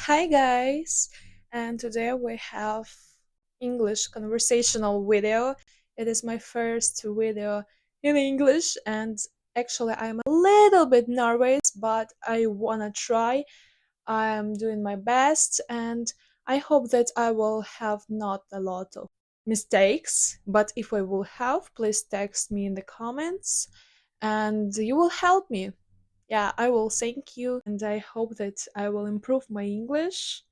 Hi guys, and today we have English conversational video. It is my first video in English, and actually I'm a little bit nervous, but I wanna try. I'm doing my best, and I hope that I will have not a lot of mistakes, but if I will have, please text me in the comments and you will help me. Yeah, I will thank you, and I hope that I will improve my English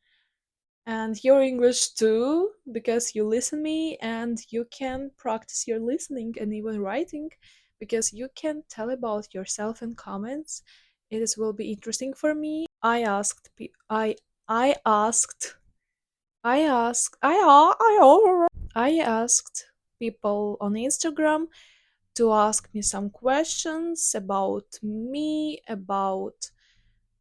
and your English too, because you listen me and you can practice your listening and even writing, because you can tell about yourself in comments. It is, will be interesting for me. I asked I asked people on Instagram to ask me some questions about me, about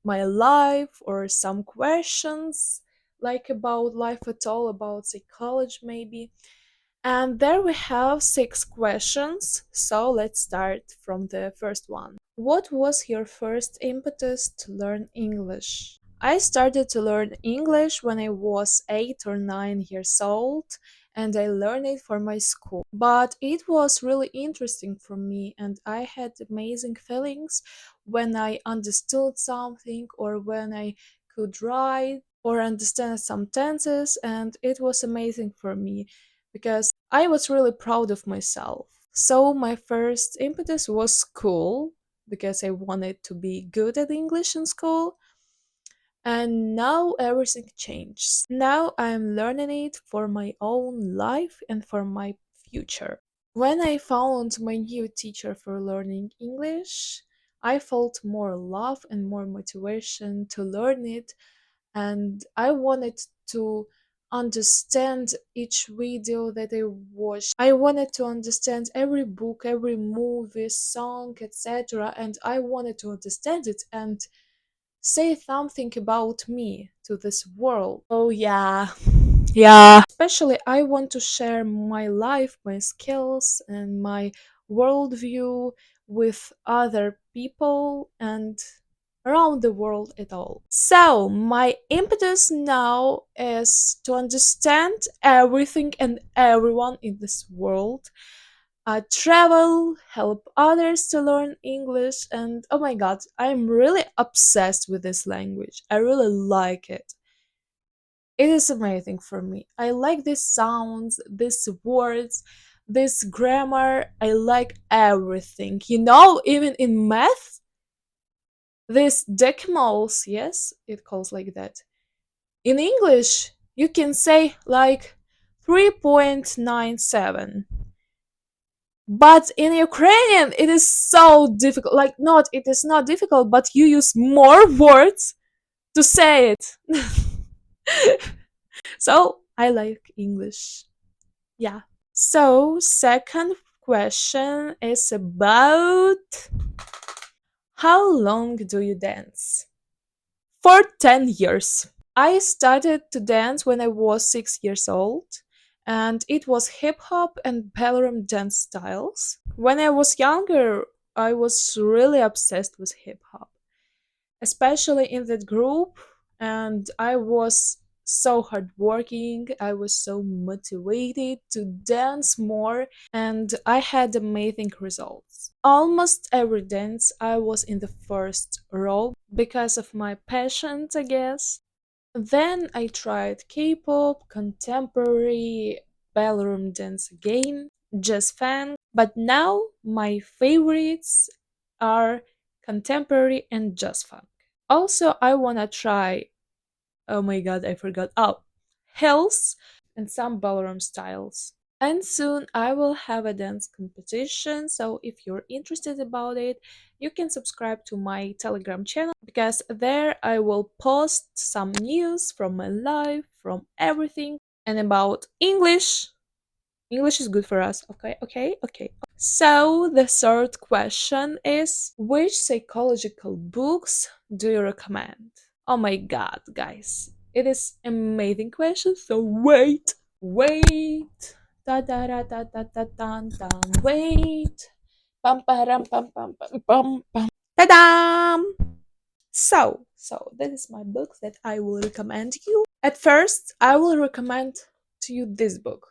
my life, or some questions like about life at all, about psychology maybe. And there we have 6 questions. So let's start from the first one. What was your first impetus to learn English? I started to learn English when I was 8 or 9 years old, and I learned it for my school. But it was really interesting for me, and I had amazing feelings when I understood something, or when I could write or understand some tenses, and it was amazing for me because I was really proud of myself. So my first impetus was school, because I wanted to be good at English in school. And now everything changed. Now I'm learning it for my own life and for my future. When I found my new teacher for learning English, I felt more love and more motivation to learn it, and I wanted to understand each video that I watched. I wanted to understand every book, every movie, song, etc. And I wanted to understand it and say something about me to this world. Oh, yeah. Yeah. Especially, I want to share my life, my skills, and my worldview with other people and around the world at all. So, my impetus now is to understand everything and everyone in this world. Travel, help others to learn English, and oh my god, I'm really obsessed with this language. I really like it. It is amazing for me. I like these sounds, these words, this grammar. I like everything. Even in math, these decimals, yes, it calls like that. In English, you can say like 3.97. But in Ukrainian, it is so difficult. Like, not, it is not difficult, but you use more words to say it. So, I like English. Yeah. So, second question is about how long do you dance? For 10 years. I started to dance when I was 6 years old, and it was hip hop and ballroom dance styles. When I was younger, I was really obsessed with hip hop, especially in that group, and I was so hardworking, I was so motivated to dance more, and I had amazing results. Almost every dance I was in the first row because of my passion, I guess. Then I tried K-pop, contemporary, ballroom dance again, jazz fan, but now my favorites are contemporary and jazz funk. Also, I wanna try, oh my god, I forgot, health and some ballroom styles. And soon I will have a dance competition, so if you're interested about it, you can subscribe to my Telegram channel, because there I will post some news from my life, from everything, and about English. English is good for us. Okay, okay, okay. So the third question is, which psychological books do you recommend? Oh my god, guys. It is amazing question, so wait. Da da da da da da dan dan wait. Pam param pam pam pam pam pam. Ta-dam! So, So this is my book that I will recommend you. At first, I will recommend to you this book.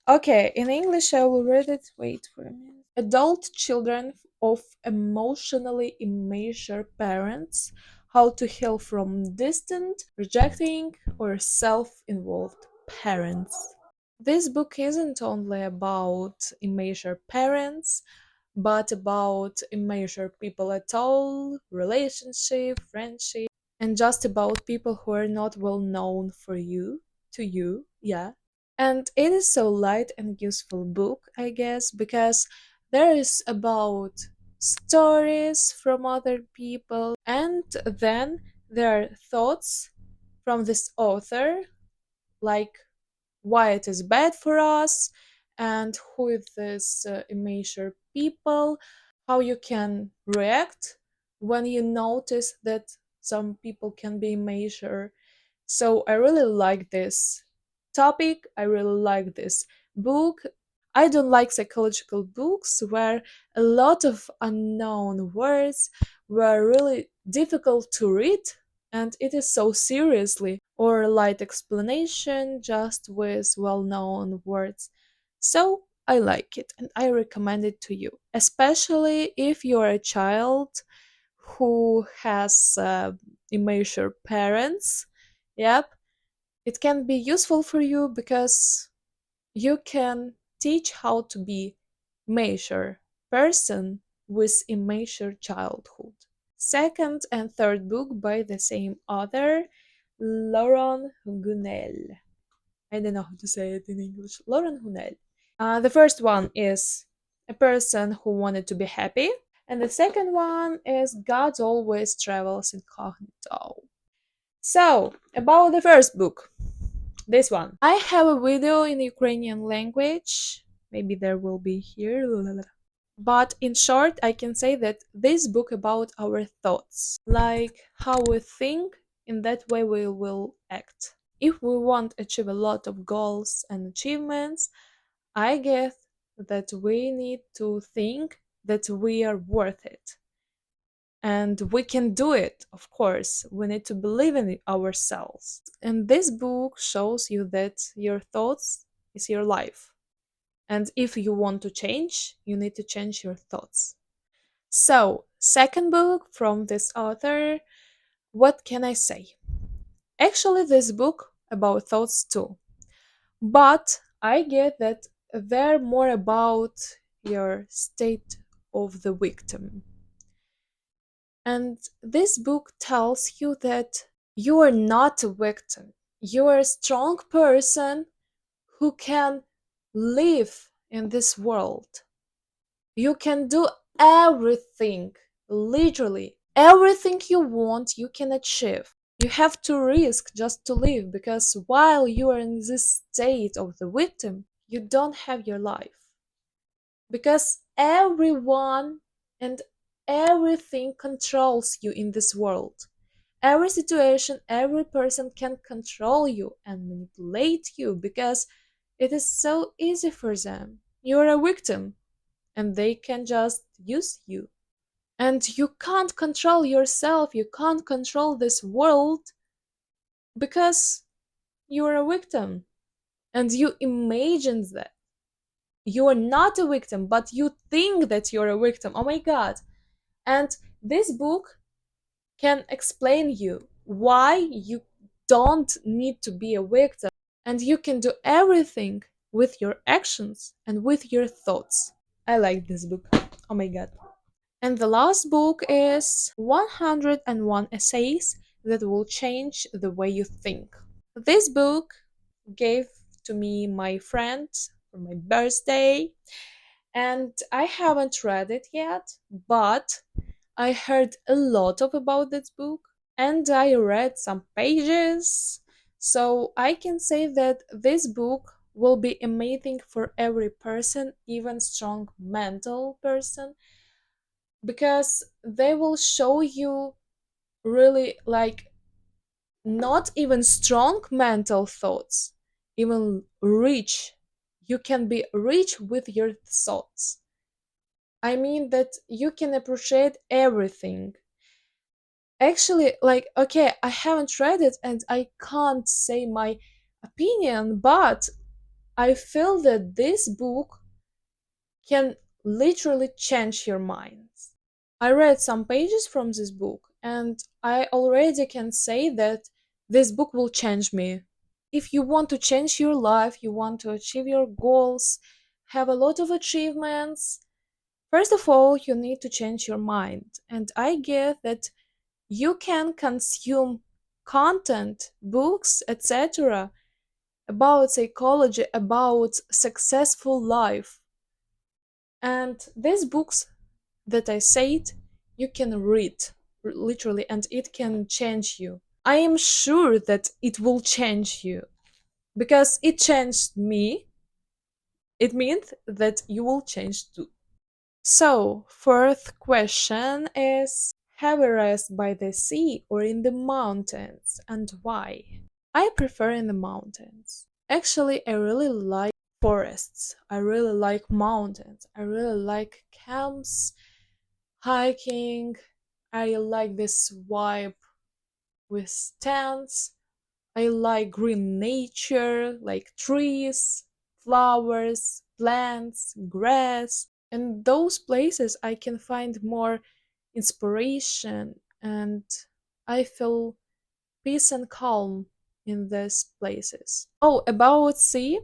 Okay, in English I will read it. Wait for a minute. Adult Children of Emotionally Immature Parents: How to Heal from Distant, Rejecting, or Self-Involved Parents. This book isn't only about immature parents, but about immature people at all, relationship, friendship, and just about people who are not well known for you, to you, yeah. And it is so light and useful book, I guess, because there is about stories from other people, and then there are thoughts from this author, like why it is bad for us, and who is this immature people, how you can react when you notice that some people can be immature. So I really like this topic, I really like this book. I don't like psychological books where a lot of unknown words were really difficult to read and it is so seriously, or light explanation just with well known words. So I like it and I recommend it to you, especially if you're a child who has immature parents. Yep, it can be useful for you because you can teach how to be mature person with immature childhood. Second and third book by the same author, Lauren Gounel. I don't know how to say it in English. Lauren Gounel. The first one is A Person Who Wanted to Be Happy, and the second one is God Always Travels Incognito. So, about the first book, this one. I have a video in Ukrainian language. Maybe there will be here. But in short, I can say that this book about our thoughts, like how we think, in that way we will act. If we want to achieve a lot of goals and achievements, I guess that we need to think that we are worth it. And we can do it, of course. We need to believe in ourselves. And this book shows you that your thoughts is your life. And if you want to change, you need to change your thoughts. So, second book from this author, what can I say? Actually, this book about thoughts too. But I get that they're more about your state of the victim. And this book tells you that you are not a victim. You are a strong person who can live in this world. You can do everything, literally. Everything you want, you can achieve. You have to risk just to live because while you are in this state of the victim, you don't have your life. Because everyone and everything controls you in this world. Every situation, every person can control you and manipulate you because it is so easy for them. You're a victim and they can just use you. And you can't control yourself, you can't control this world because you're a victim and you imagine that. You are not a victim, but you think that you're a victim. Oh my god. And this book can explain you why you don't need to be a victim and you can do everything with your actions and with your thoughts. I like this book. Oh my god. And the last book is 101 Essays That Will Change the Way You Think. This book gave to me my friend for my birthday, and I haven't read it yet, but I heard a lot of about this book and I read some pages. So I can say that this book will be amazing for every person, even strong mental person, because they will show you really like not even strong mental thoughts, even rich. You can be rich with your thoughts. I mean that you can appreciate everything. Actually, like, okay, I haven't read it and I can't say my opinion, but I feel that this book can literally change your mind. I read some pages from this book and I already can say that this book will change me. If you want to change your life, you want to achieve your goals, have a lot of achievements, first of all, you need to change your mind. And I get that you can consume content, books, etc., about psychology, about successful life. And these books that I said, you can read literally, and it can change you. I am sure that it will change you because it changed me. It means that you will change too. So, fourth question is, have a rest by the sea or in the mountains, and why? I prefer in the mountains. Actually, I really like forests. I really like mountains. I really like camps, hiking. I like this vibe with tents. I like green nature, like trees, flowers, plants, grass. In those places, I can find more inspiration and I feel peace and calm in these places. Oh, about sea,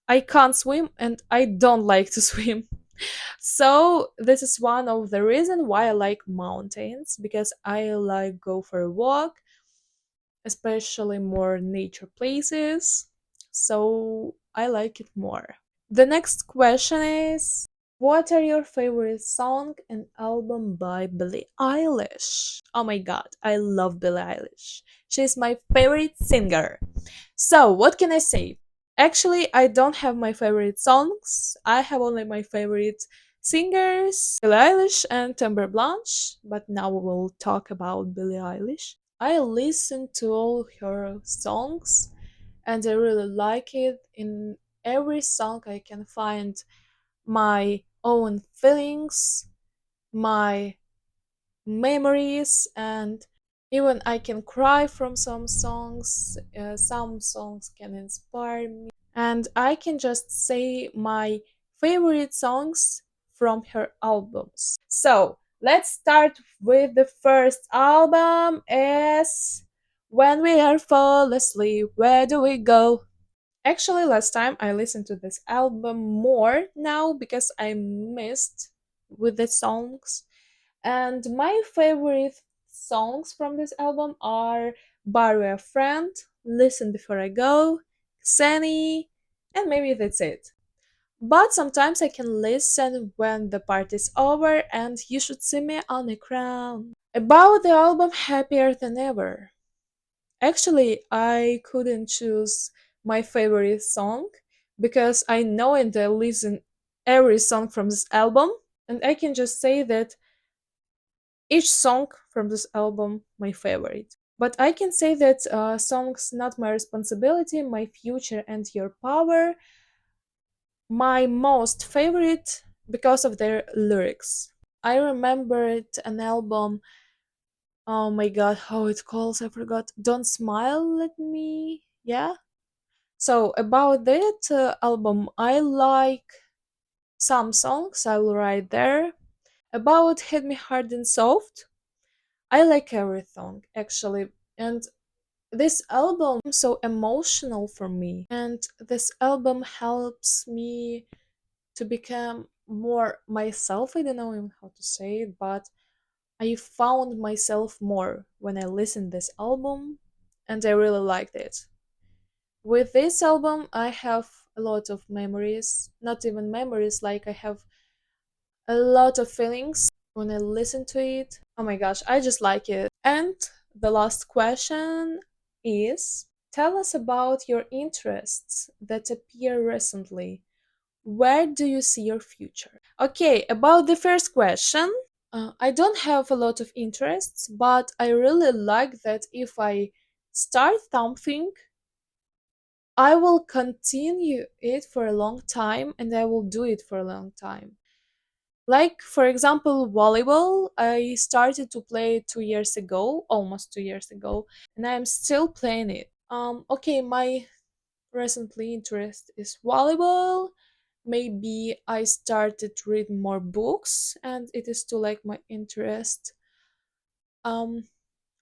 I can't swim and I don't like to swim. So this is one of the reason why I like mountains because I like go for a walk, especially more nature places. So I like it more. The next question is, what are your favorite song and album by Billie Eilish? Oh my god, I love Billie Eilish. She's my favorite singer. So, what can I say? Actually, I don't have my favorite songs. I have only my favorite singers, Billie Eilish and Timber Blanche. But now we will talk about Billie Eilish. I listen to all her songs and I really like it. In every song, I can find my own feelings, my memories, and even I can cry from some songs. Some songs can inspire me, and I can just say my favorite songs from her albums. So let's start with the first album. Is When We Are Fall Asleep, Where Do We Go? Actually, last time I listened to this album more now because I missed with the songs. And my favorite songs from this album are Borrow a Friend, Listen Before I Go, Sunny, and maybe that's it. But sometimes I can listen when the party's over and You Should See Me on a Crown. About the album Happier Than Ever. Actually, I couldn't choose my favorite song because I know and I listen every song from this album, and I can just say that each song from this album my favorite. But I can say that songs Not My Responsibility, My Future and Your Power, my most favorite because of their lyrics. I remembered an album, oh my god, how it calls, I forgot. Don't Smile at Me, yeah? So about that album, I like some songs, I will write there. About Hit Me Hard and Soft, I like every song actually, and this album is so emotional for me, and this album helps me to become more myself. I don't know even how to say it, but I found myself more when I listened this album, and I really liked it. With this album, I have a lot of memories, not even memories, like I have a lot of feelings when I listen to it. Oh my gosh, I just like it. And the last question is, tell us about your interests that appear recently. Where do you see your future? Okay, about the first question, I don't have a lot of interests, but I really like that if I start something, I will continue it for a long time and I will do it for a long time. Like, for example, volleyball, I started to play 2 years ago, almost 2 years ago, and I'm still playing it. Okay, my recently interest is volleyball. Maybe I started to read more books, and it is to like my interest. Um,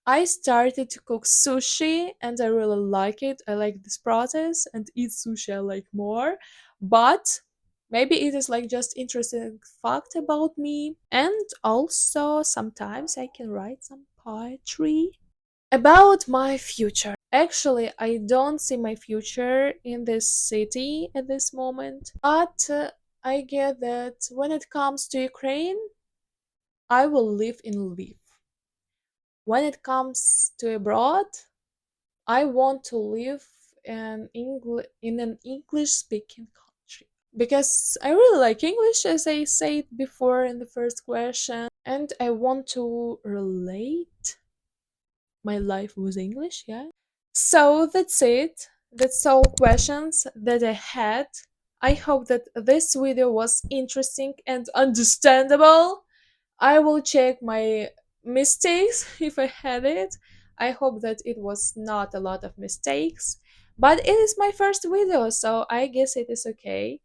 I started to cook sushi and I really like it. I like this process, and eat sushi I like more. But maybe it is like just interesting fact about me. And also sometimes I can write some poetry about my future. Actually, I don't see my future in this city at this moment. But I get that when it comes to Ukraine, I will live in Lviv. When it comes to abroad, I want to live in an English speaking country because I really like English, as I said before in the first question, and I want to relate my life with English. Yeah. So that's it. That's all questions that I had. I hope that this video was interesting and understandable. I will check my mistakes if I had it. I hope that it was not a lot of mistakes. But it is my first video, so I guess it is okay.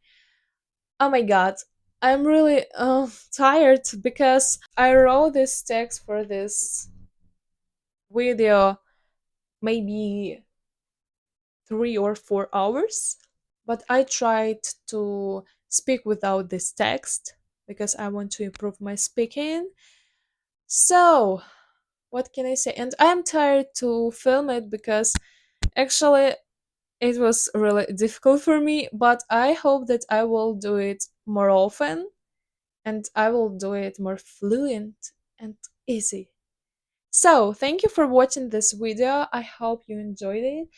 Oh my god, I'm really tired because I wrote this text for this video maybe 3 or 4 hours. But I tried to speak without this text because I want to improve my speaking. So, what can I say? And I'm tired to film it because actually it was really difficult for me, but I hope that I will do it more often and I will do it more fluent and easy. So, thank you for watching this video. I hope you enjoyed it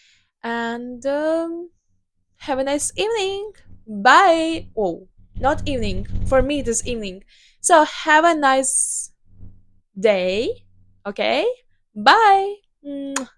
and have a nice evening. Bye. Oh, not evening. For me, it is evening. So, have a nice day. Okay? Bye. Mwah.